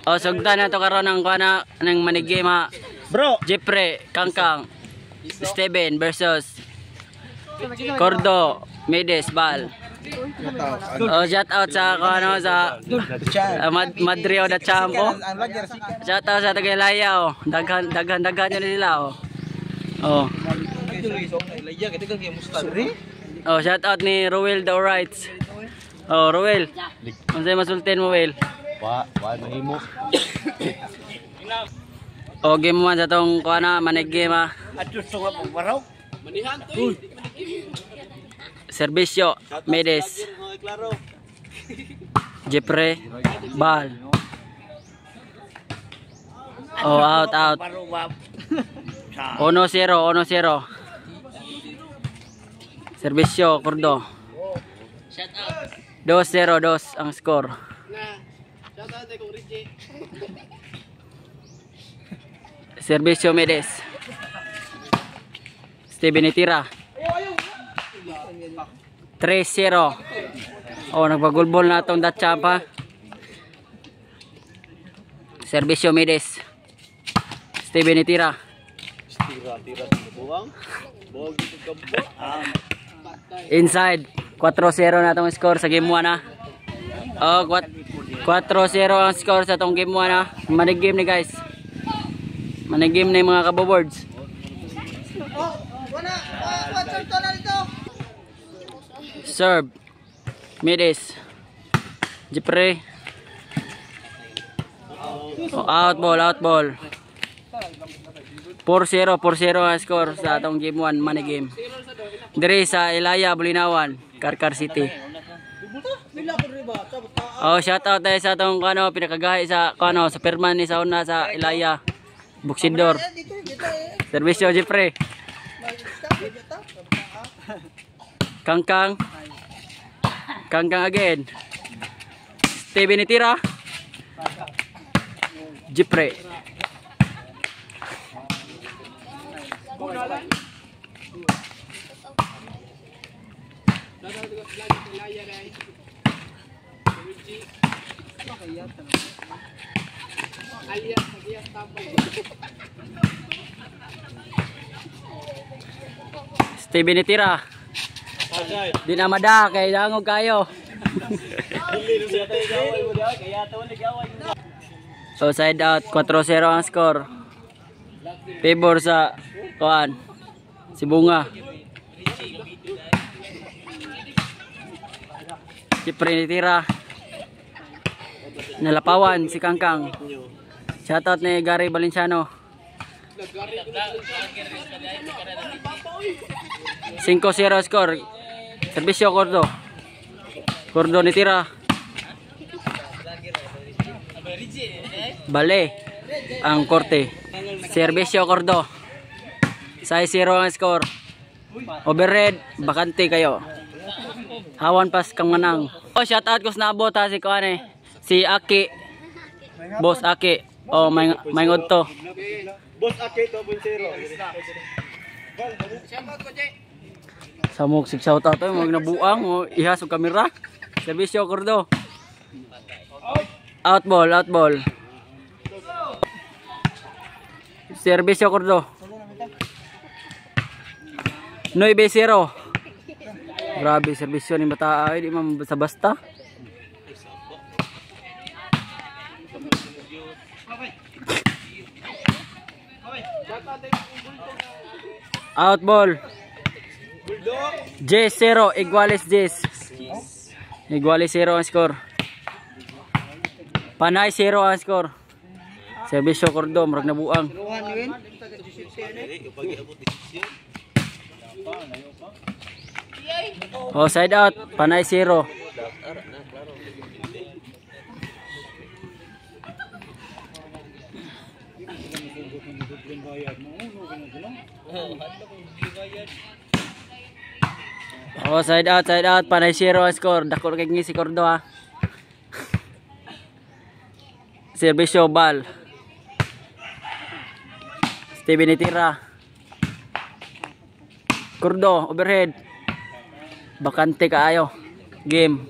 O sugdan na to karon ng kuana ng manigame ha. Bro, Jeffrey, Kangkang, Steven versus Cordo, Medes, Bal. Oh, shout out sa kuano sa Madrio da Champo. Shout out sa Tagaylaya oh. Daghan nyo nila oh. Oh. Oh, shout out ni Roel the Rights. Oh, Roel. Unsay masultin mo, Roel? Wa mahimo. O game mo sa tong kuana manig game ha. atus nga pagwaraw. Serbisyo, Medes, Jeffrey, Bal. Oh, out. 1-0. Serbisyo, Cordo. 2-0 ang score. Serbisyo, Medes. Steven itira. 3-0. Oh, nagpagulbol na itong Datchapa. Serbisyo, Medes. Steven itira. Inside. 4-0 na itong score sa game 1 ha. Oh, 4-0 ang score sa itong game 1 ha. Manig game ni guys. Manig game na yung mga kaboboards. Serve. Medes. Jeffrey. Oh, out ball. 4-0 ang score sa atong game 1 money game. Diri sa Ilaya, Bulinawan, Karkar City. Oh, shout out tayo sa atong kano pinakagahi sa kano sa Perman ni sa una sa Ilaya. Buksidor. Serbisyo Jeffrey. Kangkang again. Steven itira. Jeffrey. Steven itira. Di na mada kay dangog kayo. So side out 4-0 ang score. Favor sa kuan si Bunga. Jeffrey tira. Nalapawan si Kangkang. Shoutout ni Gary Valenciano. 5-0 score. Serbisyo Cordo ni tira. Bale ang korte. Serbisyo Cordo. 6-0 ang score. Overhead, bakante kayo. Hawan pas kang manang. Oh, shout out ko sa naabot ha si kuan si Aki. Boss Aki. Oh, may ngodto. Boss Aki 2.0. Samok sig shout out mo nabuang mo ihas og kamera. Serbisyo Cordo. Out ball. Serbisyo Cordo. 9-0. Grabe serbisyo ni bata ay di man basta. Out ball. J0 iguales 10. Iguales 0 ang score. Panay 0 ang score. Serbisyo Cordo murag nabuang. Oh, side out, panay 0. Oh, side out, panay 0 ang score. Dako kay si Cordo ha. Serbisyo Bal. Steven itira. Cordo overhead. Bakante kaayo. Game.